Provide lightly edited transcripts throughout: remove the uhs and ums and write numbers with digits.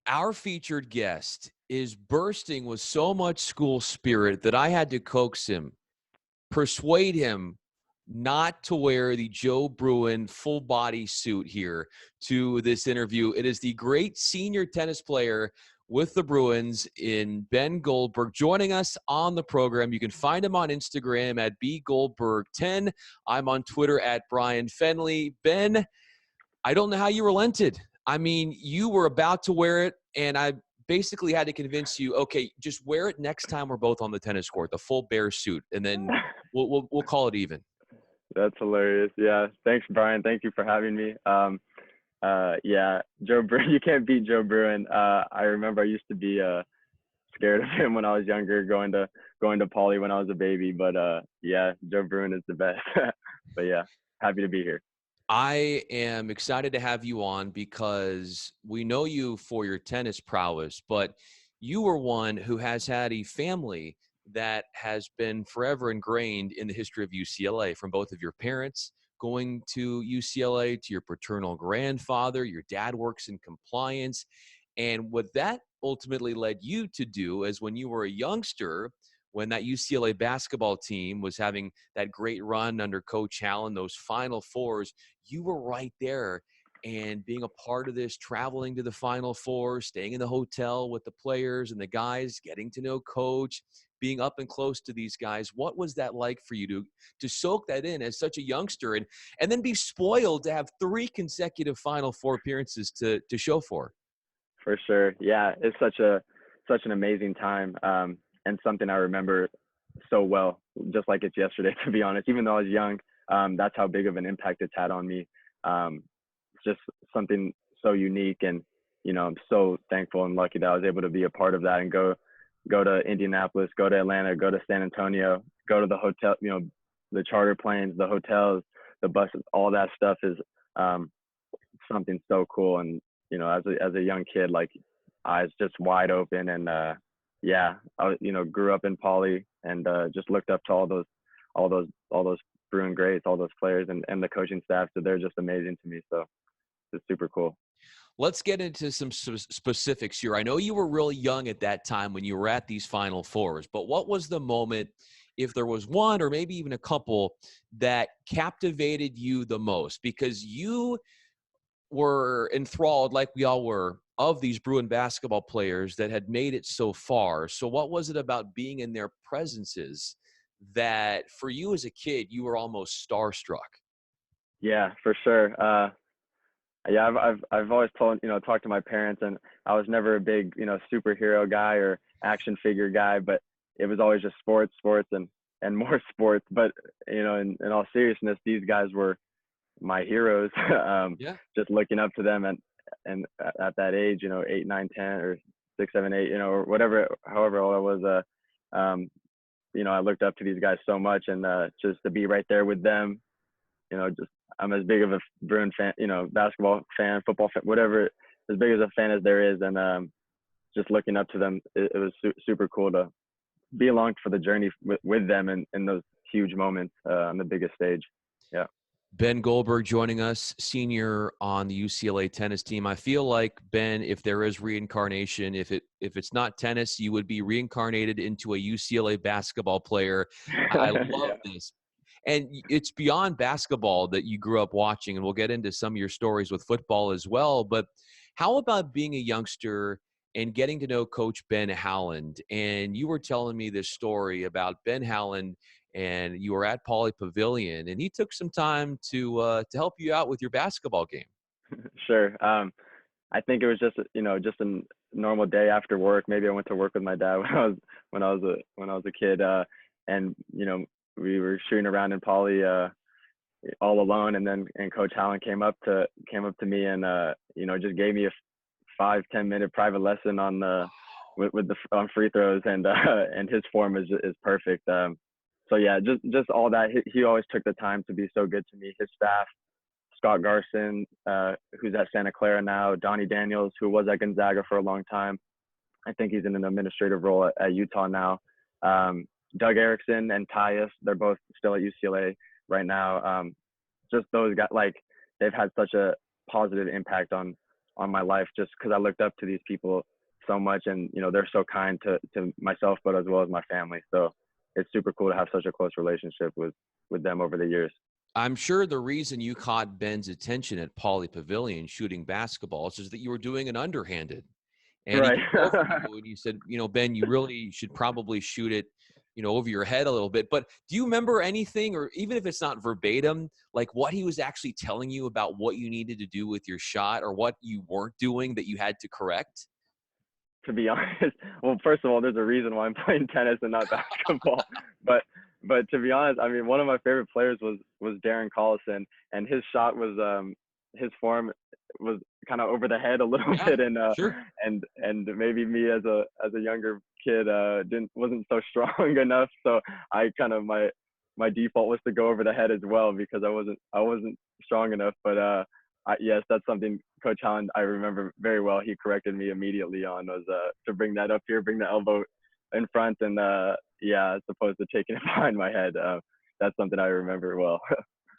Our featured guest is bursting with so much school spirit that I had to coax him, persuade him not to wear the Joe Bruin full body suit here to this interview. It is the great senior tennis player with the Bruins in Ben Goldberg joining us on the program. You can find him on Instagram at bgoldberg10. I'm on Twitter at Bryan Fenley. Ben, I don't know how you relented. I mean, you were about to wear it, and I basically had to convince you, okay, just wear it next time we're both on the tennis court, the full bear suit, and then we'll call it even. That's hilarious. Yeah. Thanks, Brian. Thank you for having me. Yeah, Joe Bruin, you can't beat Joe Bruin. I remember I used to be scared of him when I was younger, going to Poly when I was a baby. But yeah, Joe Bruin is the best. But yeah, happy to be here. I am excited to have you on because we know you for your tennis prowess, but you were one who has had a family that has been forever ingrained in the history of UCLA, from both of your parents going to UCLA to your paternal grandfather. Your dad works in compliance. And what that ultimately led you to do is when you were a youngster, when that UCLA basketball team was having that great run under Coach Allen, those Final Fours, you were right there. And being a part of this, traveling to the Final Four, staying in the hotel with the players and the guys, getting to know Coach, being up and close to these guys. What was that like for you to soak that in as such a youngster and then be spoiled to have 3 consecutive Final Four appearances to show for? For sure. Yeah, it's such an amazing time, and something I remember so well, just like it's yesterday. To be honest, even though I was young, that's how big of an impact it's had on me. It's just something so unique, and I'm so thankful and lucky that I was able to be a part of that and go to Indianapolis, go to Atlanta, go to San Antonio, go to the hotel. The charter planes, the hotels, the buses, all that stuff is something so cool. And as a young kid, like, eyes just wide open. And yeah, I grew up in Poly, and just looked up to all those Bruin greats, all those players, and the coaching staff. So they're just amazing to me. So it's super cool. Let's get into some specifics here. I know you were really young at that time when you were at these Final Fours, but what was the moment, if there was one or maybe even a couple, that captivated you the most? Because you were enthralled, like we all were, of these Bruin basketball players that had made it so far. So what was it about being in their presences that for you as a kid, you were almost starstruck? Yeah, for sure. Yeah, I've always talked to my parents, and I was never a big superhero guy or action figure guy, but it was always just sports, and more sports. But in all seriousness, these guys were my heroes. Yeah. Just looking up to them, and at that age, 8, 9, 10, or 6, 7, 8, or whatever, however old I was, I looked up to these guys so much, and just to be right there with them, just I'm as big of a Bruin fan, basketball fan, football fan, whatever, as big as a fan as there is, and just looking up to them, it was super cool to be along for the journey with them in those huge moments on the biggest stage. Yeah. Ben Goldberg joining us, senior on the UCLA tennis team. I feel like, Ben, if there is reincarnation, if it's not tennis, you would be reincarnated into a UCLA basketball player. I love Yeah. this. And it's beyond basketball that you grew up watching, and we'll get into some of your stories with football as well. But how about being a youngster and getting to know Coach Ben Howland? And you were telling me this story about Ben Howland, and you were at Pauley Pavilion, and he took some time to help you out with your basketball game. Sure. I think it was just a normal day after work. Maybe I went to work with my dad when I was a kid, and we were shooting around in Poly all alone, and Coach Allen came up to me, and just gave me a 5-10 minute private lesson on on free throws, and his form is perfect. So yeah, just all that. He always took the time to be so good to me. His staff, Scott Garson, who's at Santa Clara now, Donnie Daniels, who was at Gonzaga for a long time. I think he's in an administrative role at Utah now. Doug Erickson and Tyus, they're both still at UCLA right now. Just those guys, like, they've had such a positive impact on on my life, just because I looked up to these people so much, and they're so kind to myself, but as well as my family. So it's super cool to have such a close relationship with them over the years. I'm sure the reason you caught Ben's attention at Pauley Pavilion shooting basketballs is that you were doing an underhanded. And he Right. came over to you and you said, Ben, you really should probably shoot it, over your head a little bit. But do you remember anything, or even if it's not verbatim, like what he was actually telling you about what you needed to do with your shot or what you weren't doing that you had to correct? To be honest, well, first of all, there's a reason why I'm playing tennis and not basketball. But to be honest, I mean, one of my favorite players was Darren Collison, and his shot was his form was kind of over the head a little Yeah, bit, and sure. and maybe me as a younger kid wasn't so strong enough. So I kind of my default was to go over the head as well, because I wasn't strong enough. But yes, that's something Coach Holland, I remember very well. He corrected me immediately on, was to bring that up here, bring the elbow in front, and yeah, as opposed to taking it behind my head. That's something I remember well.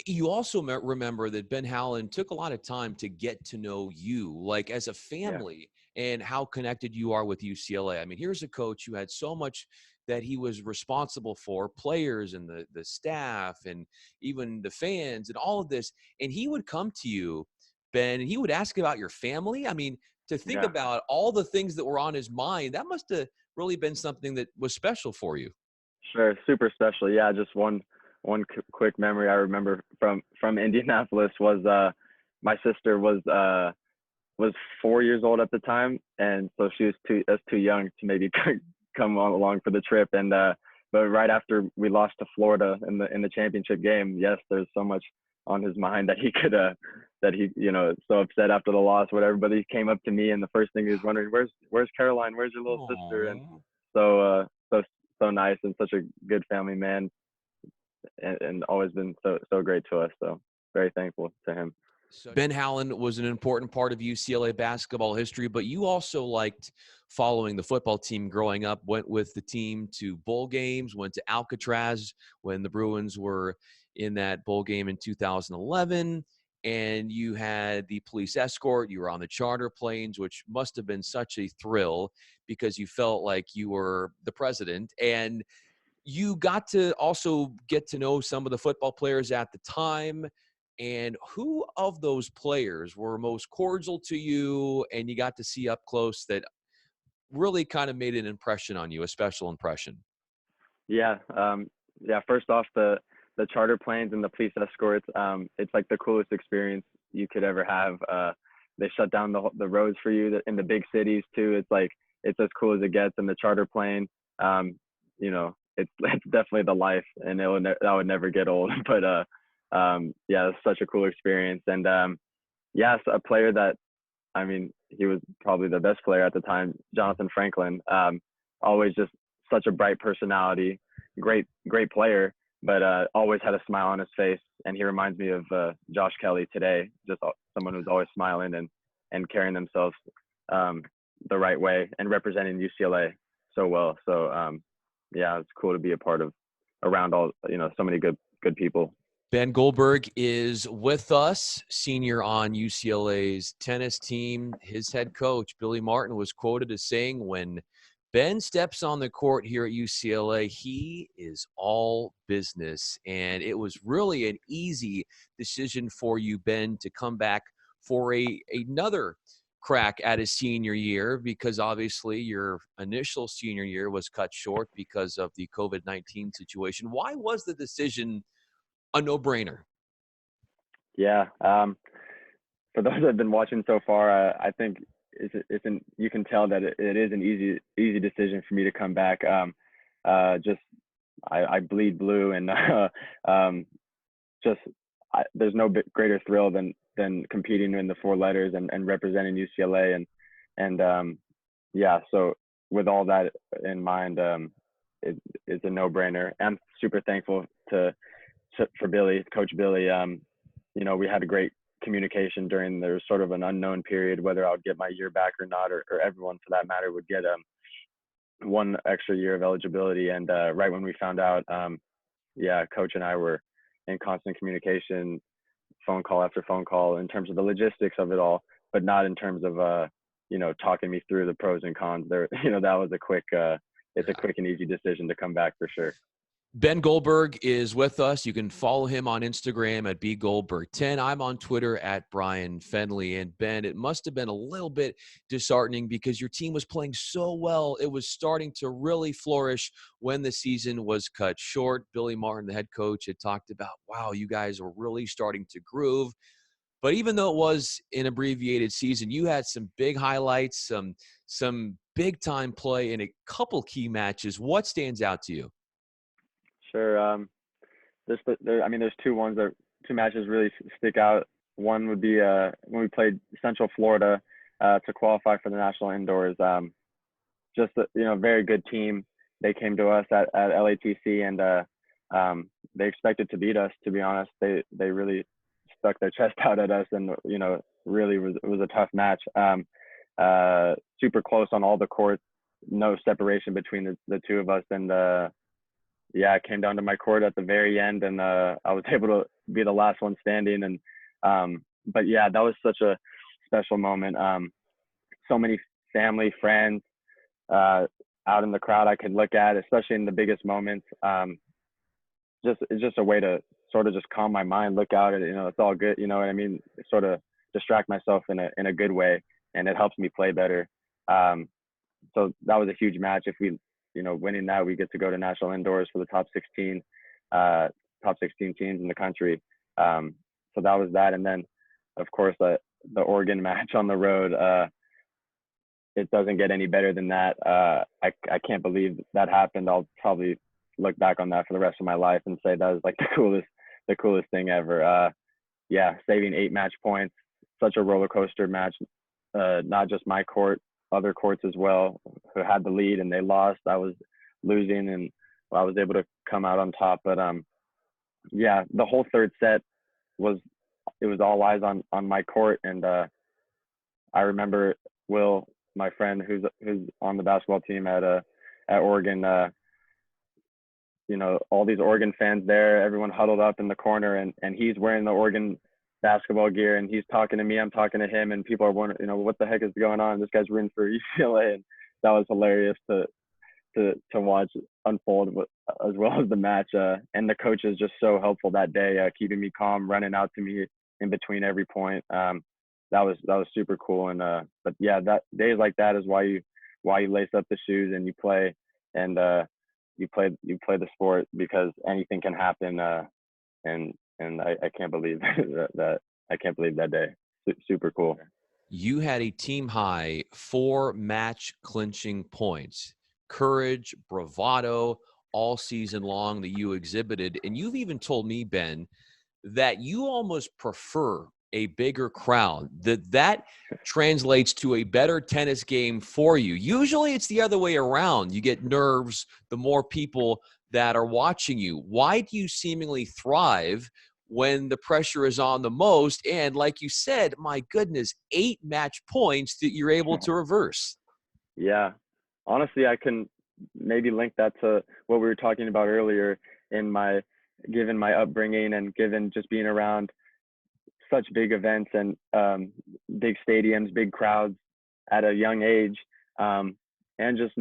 You also remember that Ben Howland took a lot of time to get to know you, like as a Yeah, family, and how connected you are with UCLA. I mean, here's a coach who had so much that he was responsible for, players and the staff and even the fans and all of this. And he would come to you, Ben, and he would ask about your family. I mean, to think yeah. about all the things that were on his mind, that must have really been something that was special for you. Sure, super special. Yeah, just one quick memory I remember from Indianapolis was my sister was 4 years old at the time, and so she was too young to maybe come along for the trip. And but right after we lost to Florida in the championship game, yes, there's so much on his mind that he could that he so upset after the loss, whatever. But he came up to me, and the first thing he was wondering, where's Caroline, where's your little sister? And Aww. so so nice, and such a good family man, and always been so great to us. So very thankful to him. So Ben Howland was an important part of UCLA basketball history, but you also liked following the football team growing up, went with the team to bowl games, went to Alcatraz when the Bruins were in that bowl game in 2011. And you had the police escort. You were on the charter planes, which must have been such a thrill because you felt like you were the president. And you got to also get to know some of the football players at the time. And who of those players were most cordial to you and you got to see up close that really kind of made an impression on you, a special impression? Yeah, yeah. First off, the charter planes and the police escorts. It's like the coolest experience you could ever have. They shut down the roads for you in the big cities too. It's like it's as cool as it gets. And the charter plane, it's definitely the life, and that would never get old. But yeah, it's such a cool experience. And yes, a player that, I mean, he was probably the best player at the time, Jonathan Franklin. Always just such a bright personality, great player, but always had a smile on his face. And he reminds me of Josh Kelly today, just someone who's always smiling and carrying themselves the right way and representing UCLA so well. So yeah, it's cool to be a part of, around all, so many good people. Ben Goldberg is with us, senior on UCLA's tennis team. His head coach, Billy Martin, was quoted as saying, when Ben steps on the court here at UCLA, he is all business. And it was really an easy decision for you, Ben, to come back for another crack at his senior year, because obviously your initial senior year was cut short because of the COVID-19 situation. Why was the decision a no-brainer? Yeah. For those that have been watching so far, I think you can tell that it is an easy decision for me to come back. Just I bleed blue, and just there's no greater thrill than competing in the four letters and representing UCLA, and yeah. So with all that in mind, it's a no-brainer. I'm super thankful for Billy, Coach Billy. We had a great communication during there was sort of an unknown period whether I would get my year back or not, or everyone for that matter would get one extra year of eligibility. And right when we found out, yeah, Coach and I were in constant communication, phone call after phone call, in terms of the logistics of it all. but not in terms of talking me through the pros and cons. There, that was a quick. It's a Yeah. quick and easy decision to come back for sure. Ben Goldberg is with us. You can follow him on Instagram at bgoldberg10. I'm on Twitter at Bryan Fenley. And Ben, it must have been a little bit disheartening because your team was playing so well. It was starting to really flourish when the season was cut short. Billy Martin, the head coach, had talked about, wow, you guys are really starting to groove. But even though it was an abbreviated season, you had some big highlights, some big time play in a couple key matches. What stands out to you? Sure. There's two matches really stick out. One would be when we played Central Florida to qualify for the national indoors. Just a very good team. They came to us at LATC and they expected to beat us. To be honest, they really stuck their chest out at us, and really it was a tough match. Super close on all the courts, no separation between the two of us, and yeah, it came down to my court at the very end, and I was able to be the last one standing. And but yeah, that was such a special moment. So many family, friends out in the crowd I could look at, especially in the biggest moments. It's just a way to sort of just calm my mind, look out at it. It's all good. You know what I mean? Sort of distract myself in a good way, and it helps me play better. So that was a huge match. If we, winning that, we get to go to national indoors for the top 16 teams in the country. So that was that. And then, of course, the Oregon match on the road. It doesn't get any better than that. I can't believe that happened. I'll probably look back on that for the rest of my life and say that was like the coolest thing ever. Yeah, saving 8 match points, such a roller coaster match. Not just my court, other courts as well, who had the lead and they lost. I was losing, and I was able to come out on top. But yeah, the whole third set was all eyes on my court, and I remember Will, my friend who's on the basketball team at Oregon. All these Oregon fans there, everyone huddled up in the corner, and he's wearing the Oregon basketball gear, and he's talking to me, I'm talking to him, and people are wondering, what the heck is going on? This guy's rooting for UCLA, and that was hilarious to watch unfold, as well as the match. And the coach is just so helpful that day, keeping me calm, running out to me in between every point. That was super cool. And but yeah, that days like that is why you lace up the shoes and you play, and you play the sport, because anything can happen. And I can't believe that I can't believe that day. Super cool. You had a team high 4 match clinching points, courage, bravado, all season long that you exhibited. And you've even told me, Ben, that you almost prefer a bigger crowd, that translates to a better tennis game for you. Usually it's the other way around. You get nerves the more people that are watching you. Why do you seemingly thrive when the pressure is on the most? And like you said, my goodness, 8 match points that you're able to reverse. Yeah, honestly, I can maybe link that to what we were talking about earlier, given my upbringing and given just being around such big events and big stadiums, big crowds at a young age, and just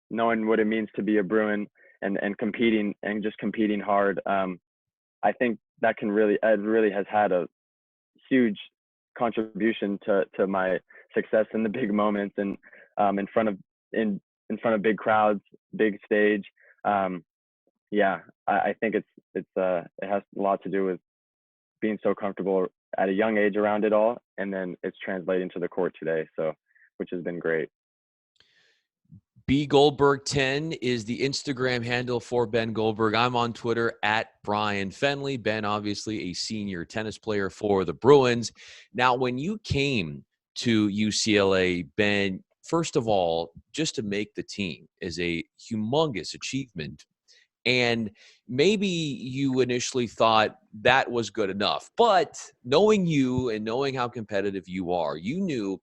knowing what it means to be a Bruin and competing and just competing hard. I think that really has had a huge contribution to my success in the big moments and in front of big crowds, big stage. Yeah, I think it has a lot to do with being so comfortable at a young age around it all, and then it's translating to the court today. So, which has been great. B Goldberg 10 is the Instagram handle for Ben Goldberg. I'm on Twitter at Bryan Fenley. Ben, obviously a senior tennis player for the Bruins. Now, when you came to UCLA, Ben, first of all, just to make the team is a humongous achievement. And maybe you initially thought that was good enough. But knowing you and knowing how competitive you are, you knew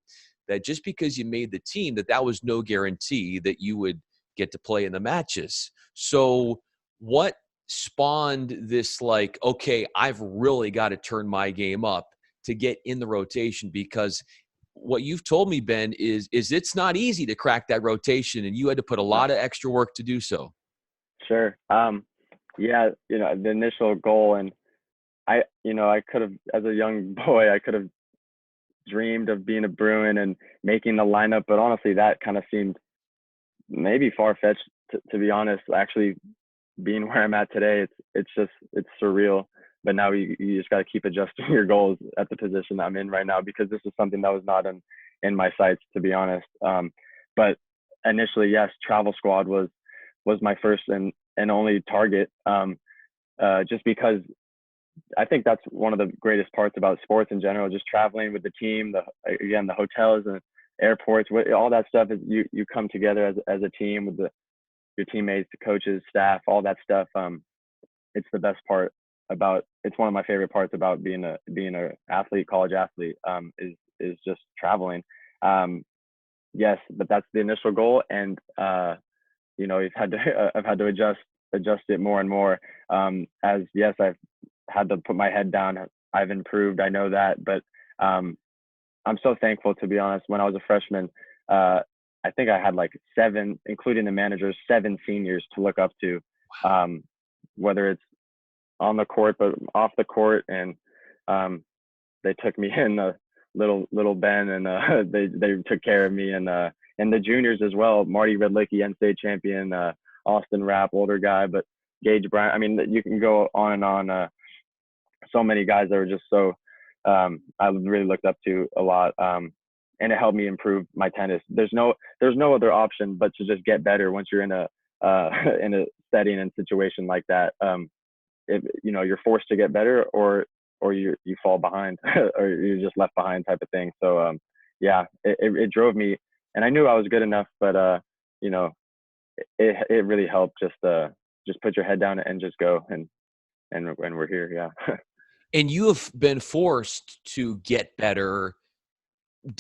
that just because you made the team, that was no guarantee that you would get to play in the matches. So what spawned this, like, okay, I've really got to turn my game up to get in the rotation? Because what you've told me, Ben, is it's not easy to crack that rotation, and you had to put a No, lot of extra work to do so. sure. Yeah, the initial goal, and I could have, as a young boy, I could have dreamed of being a Bruin and making the lineup, but honestly, that kind of seemed maybe far fetched to be honest. Actually, being where I'm at today, it's surreal. But now you just got to keep adjusting your goals at the position I'm in right now, because this is something that was not in my sights, to be honest. But initially, yes, travel squad was my first and only target. Just because I think that's one of the greatest parts about sports in general, just traveling with the team, the hotels and airports, all that stuff is you come together as a team with your teammates, the coaches, staff, all that stuff. It's the best part about, it's one of my favorite parts about being a athlete, college athlete, is just traveling. Yes, but that's the initial goal. And, I've had to adjust it more and more. As yes, I've had to put my head down. I've improved. I know that, but, I'm so thankful, to be honest. When I was a freshman, I think I had like 7, including the managers, 7 seniors to look up to, whether it's on the court, but off the court. And they took me in, little Ben, and they took care of me. And the juniors as well, Marty Redlicki, N-State champion, Austin Rapp, older guy, but Gage Bryant. I mean, you can go on and on. So many guys that were just so, I really looked up to a lot. And it helped me improve my tennis. There's no other option but to just get better once you're in a in a setting and situation like that. If you're forced to get better, or you fall behind, or you're just left behind, type of thing. So yeah, it drove me, and I knew I was good enough, but you know, it really helped just put your head down and just go, and we're here. Yeah. And you have been forced to get better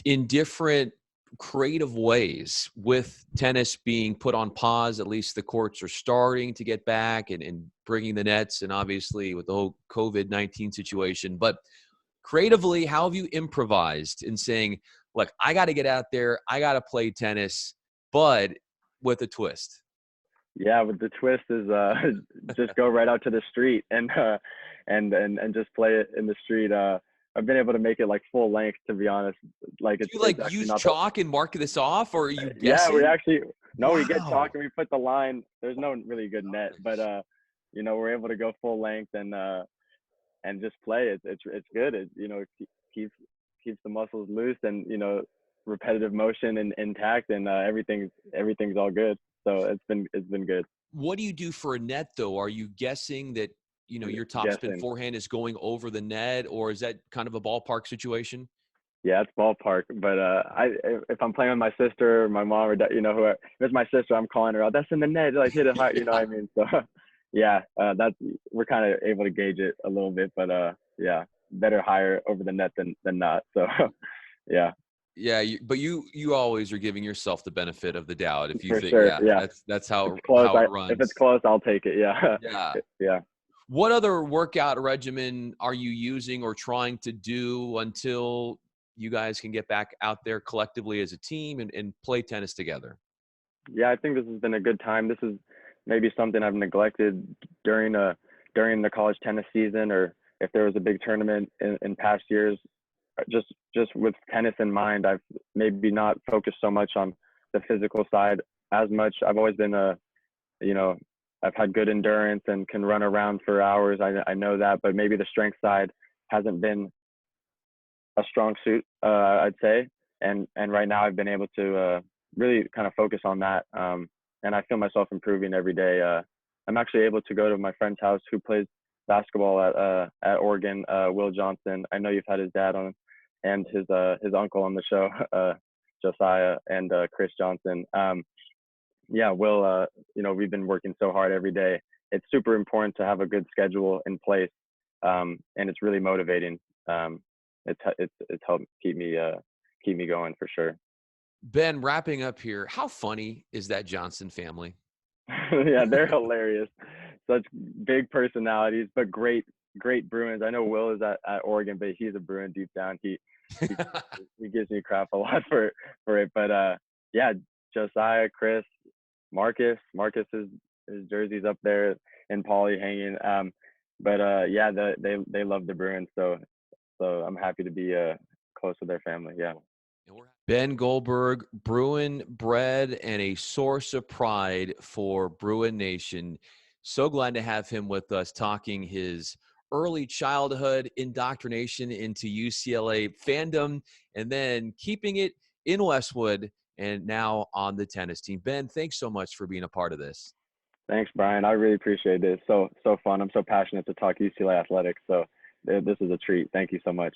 in different creative ways, with tennis being put on pause. At least the courts are starting to get back, and bringing the nets, and obviously with the whole COVID-19 situation. But creatively, how have you improvised in saying, look, I got to get out there, I got to play tennis, but with a twist? Yeah, but the twist is just go right out to the street and just play it in the street. I've been able to make it like full length, to be honest. Like Do you it's like actually use not that. chalk and mark this off, or are you Yeah, we guessing? actually, no, we get chalk Wow. and we put the line. There's no really good net, but Nice. we're able to go full length and just play. It's good. Keeps keeps the muscles loose, and repetitive motion and intact, and everything's all good. So it's been good. What do you do for a net, though? Are you guessing that, your topspin Guessing. forehand is going over the net, or is that kind of a ballpark situation? Yeah, it's ballpark. But if I'm playing with my sister or my mom or whoever, if it's my sister, I'm calling her out. That's in the net. Like, hit it hard. You know what I mean? So yeah, that's, we're kind of able to gauge it a little bit. But yeah, better higher over the net than not. So yeah, Yeah, but you always are giving yourself the benefit of the doubt if you for think, sure. yeah, Yeah, that's if it's how close, it if it's runs. close, I'll take it. Yeah, Yeah. yeah. What other workout regimen are you using or trying to do until you guys can get back out there collectively as a team, and play tennis together? Yeah, I think this has been a good time. This is maybe something I've neglected during the college tennis season, or if there was a big tournament in past years. Just with tennis in mind, I've maybe not focused so much on the physical side as much. I've always been you know, I've had good endurance and can run around for hours. I know that, but maybe the strength side hasn't been a strong suit, I'd say. And right now I've been able to really kind of focus on that. And I feel myself improving every day. I'm actually able to go to my friend's house who plays basketball at Oregon, Will Johnson. I know you've had his dad on, and his uncle on the show, Josiah, and Chris Johnson. Yeah, Will, we've been working so hard every day. It's super important to have a good schedule in place, and it's really motivating. It's helped keep me going for sure. Ben, wrapping up here, how funny is that Johnson family? Yeah, they're hilarious. Such big personalities, but great Bruins. I know Will is at Oregon, but he's a Bruin deep down. He he gives me crap a lot for it. But yeah, Josiah, Chris, Marcus is his jersey's up there in Poly hanging. But yeah, they love the Bruins, so I'm happy to be close to their family. Yeah. Ben Goldberg, Bruin bred and a source of pride for Bruin Nation. So glad to have him with us talking his early childhood indoctrination into UCLA fandom and then keeping it in Westwood and now on the tennis team. Ben, thanks so much for being a part of this. Thanks, Brian. I really appreciate it. So fun. I'm so passionate to talk UCLA athletics. So this is a treat. Thank you so much.